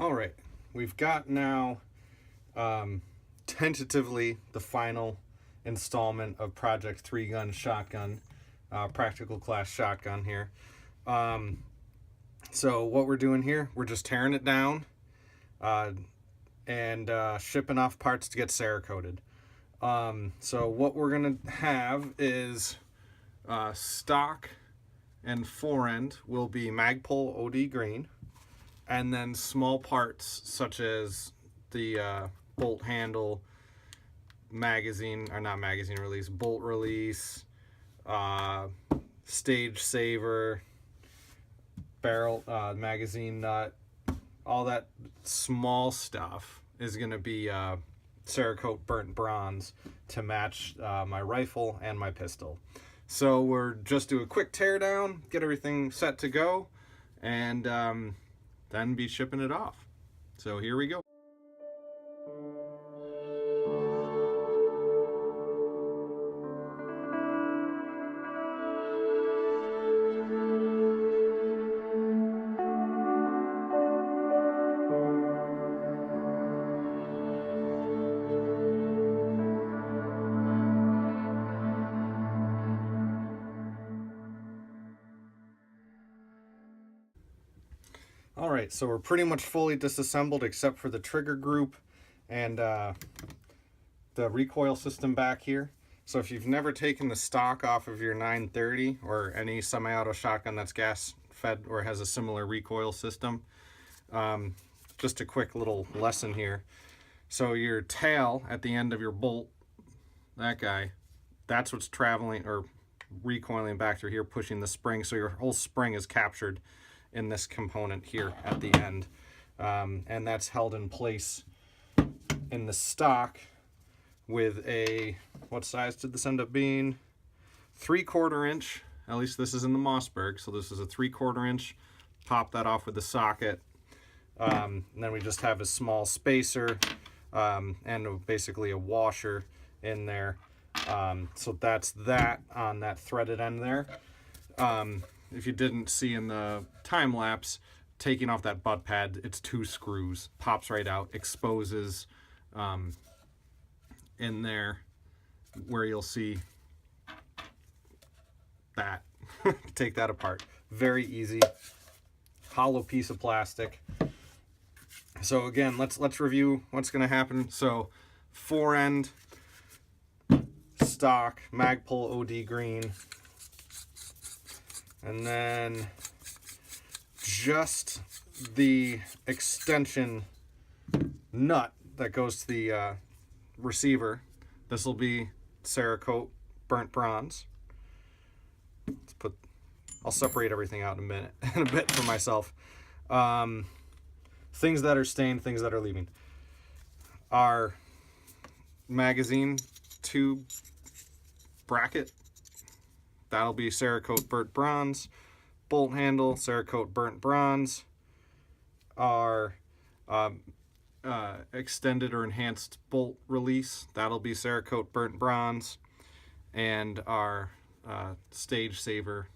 All right, we've got now tentatively the final installment of Project 3-Gun Shotgun, practical class shotgun here. So what we're doing here, we're just tearing it down and shipping off parts to get Cerakoted. So what we're going to have is stock and forend will be Magpul OD green, and then small parts such as the bolt handle, magazine, or not magazine release, bolt release, stage saver, barrel, magazine nut, all that small stuff is going to be Cerakote burnt bronze to match my rifle and my pistol. So we're just do a quick tear down, get everything set to go, and then be shipping it off. So here we go. Alright, so we're pretty much fully disassembled except for the trigger group and the recoil system back here. So if you've never taken the stock off of your 930 or any semi-auto shotgun that's gas fed or has a similar recoil system, just a quick little lesson here. So your tail at the end of your bolt, that guy, that's what's traveling or recoiling back through here, pushing the spring. So your whole spring is captured in this component here at the end, and that's held in place in the stock with a, what size did this end up being? 3/4 inch, at least this is in the Mossberg, so this is a 3/4 inch. Pop that off with the socket, and then we just have a small spacer and basically a washer in there. So that's that on that threaded end there. If you didn't see in the time lapse, taking off that butt pad, it's 2 screws, pops right out, exposes in there where you'll see that. Take that apart. Very easy. Hollow piece of plastic. So again, let's review what's going to happen. So forend, stock, Magpul OD green. And then just the extension nut that goes to the receiver. This will be Cerakote burnt bronze. I'll separate everything out in a bit for myself. Things that are stained, things that are leaving. Our magazine tube bracket, that'll be Cerakote burnt bronze. Bolt handle, Cerakote burnt bronze. Our extended or enhanced bolt release, that'll be Cerakote burnt bronze. And our stage saver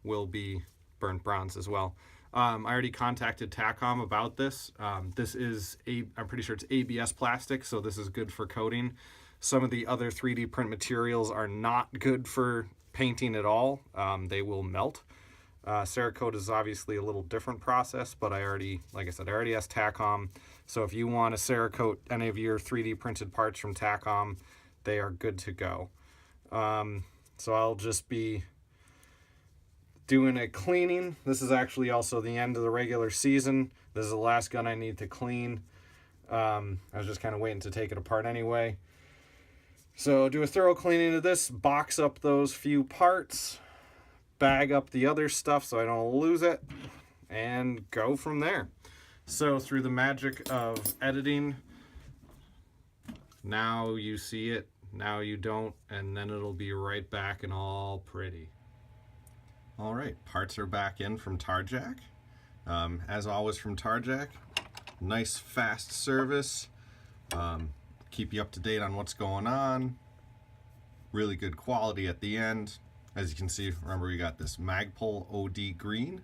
will be burnt bronze as well. I already contacted Takom about this. This is, I'm pretty sure it's ABS plastic, so this is good for coating. Some of the other 3D print materials are not good for painting at all. They will melt. Cerakote is obviously a little different process, but like I said, I already asked Takom. So if you want to Cerakote any of your 3D printed parts from Takom, they are good to go. So I'll just be doing a cleaning. This is actually also the end of the regular season. This is the last gun I need to clean. I was just kind of waiting to take it apart anyway. So do a thorough cleaning of this, box up those few parts, bag up the other stuff so I don't lose it, and go from there. So through the magic of editing, now you see it, now you don't, and then it'll be right back and all pretty. All right, parts are back in from Tarjac. As always from Tarjac, nice fast service. Keep you up to date on what's going on. Really good quality at the end. As you can see, remember we got this Magpul OD green,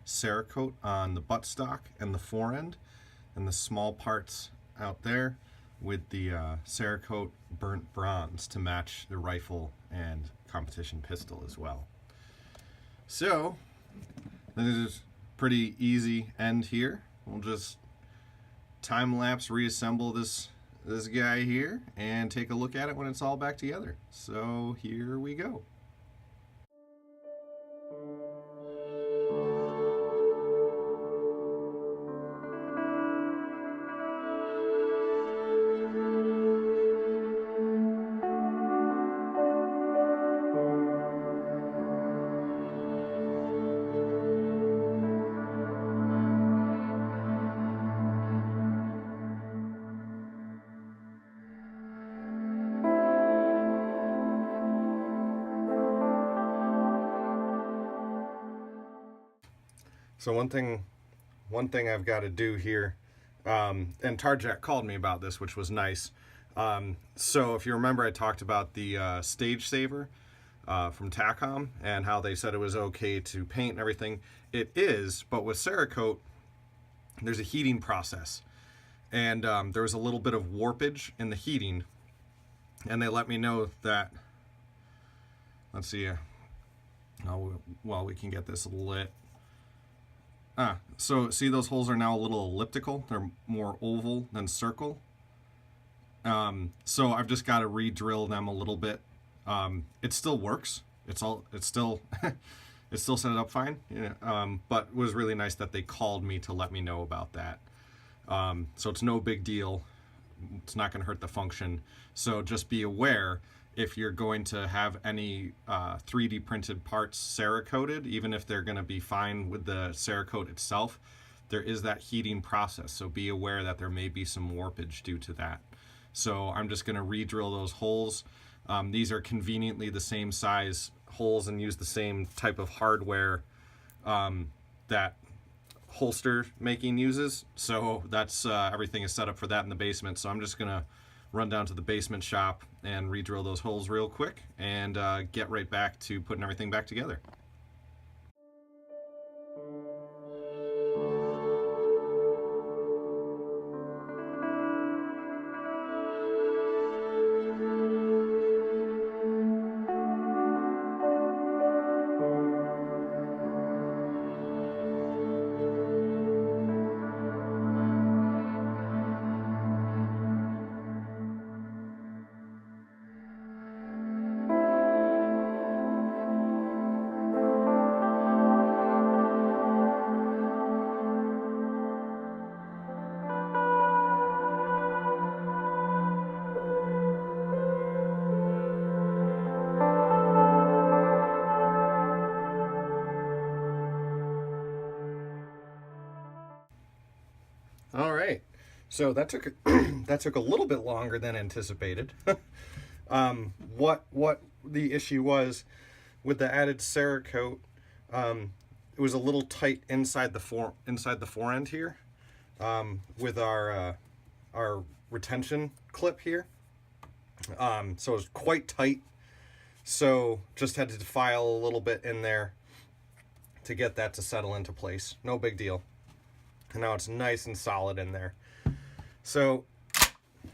Cerakote on the buttstock and the forend, and the small parts out there with the Cerakote burnt bronze to match the rifle and competition pistol as well. So this is pretty easy end here. We'll just time lapse reassemble this guy here and take a look at it when it's all back together. So here we go. So one thing I've got to do here, and Tarjack called me about this, which was nice. So if you remember, I talked about the Stage Saver from Takom and how they said it was okay to paint and everything. It is, but with Cerakote, there's a heating process. And there was a little bit of warpage in the heating. And they let me know that, let's see, well, we can get this lit. So see those holes are now a little elliptical. They're more oval than circle. So I've just got to re-drill them a little bit. It still works. It's still it still set it up fine. Yeah. But it was really nice that they called me to let me know about that. So it's no big deal. It's not going to hurt the function. So just be aware, if you're going to have any 3D printed parts Cerakoted, even if they're going to be fine with the Cerakote itself, there is that heating process. So be aware that there may be some warpage due to that. So I'm just going to re-drill those holes. These are conveniently the same size holes and use the same type of hardware that holster making uses. So that's everything is set up for that in the basement. So I'm just going to run down to the basement shop and re-drill those holes real quick and get right back to putting everything back together. All right, so that took that took a little bit longer than anticipated. What the issue was with the added Cerakote, it was a little tight inside the forend here, with our retention clip here. So it was quite tight. So just had to file a little bit in there to get that to settle into place. No big deal. And now it's nice and solid in there. So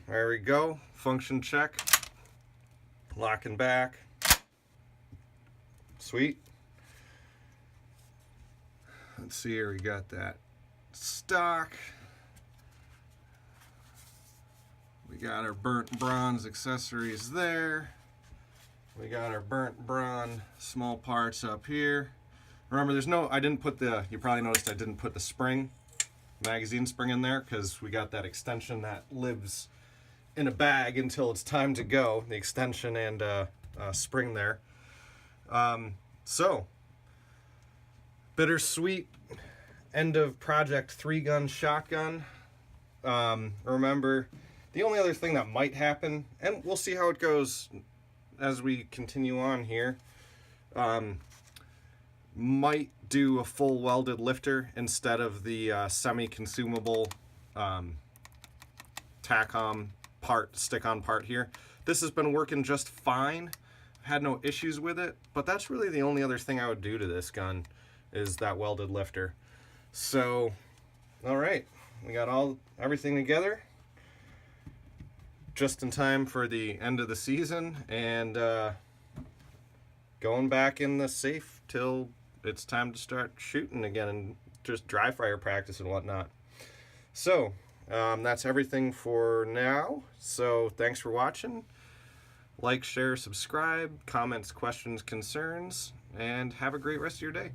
there we go. Function check. Locking back. Sweet. Let's see here. We got that stock. We got our burnt bronze accessories there. We got our burnt bronze small parts up here. Remember, I didn't put you probably noticed I didn't put the spring, magazine spring in there, because we got that extension that lives in a bag until it's time to go. The extension and spring there. So, bittersweet end of project 3-gun shotgun. Remember, the only other thing that might happen, and we'll see how it goes as we continue on here, might do a full welded lifter instead of the semi-consumable tack-on part, stick-on part here. This has been working just fine. Had no issues with it, but that's really the only other thing I would do to this gun is that welded lifter. So, all right, we got everything together just in time for the end of the season, and going back in the safe till it's time to start shooting again and just dry fire practice and whatnot. So that's everything for now. So thanks for watching. Like, share, subscribe, comments, questions, concerns, and have a great rest of your day.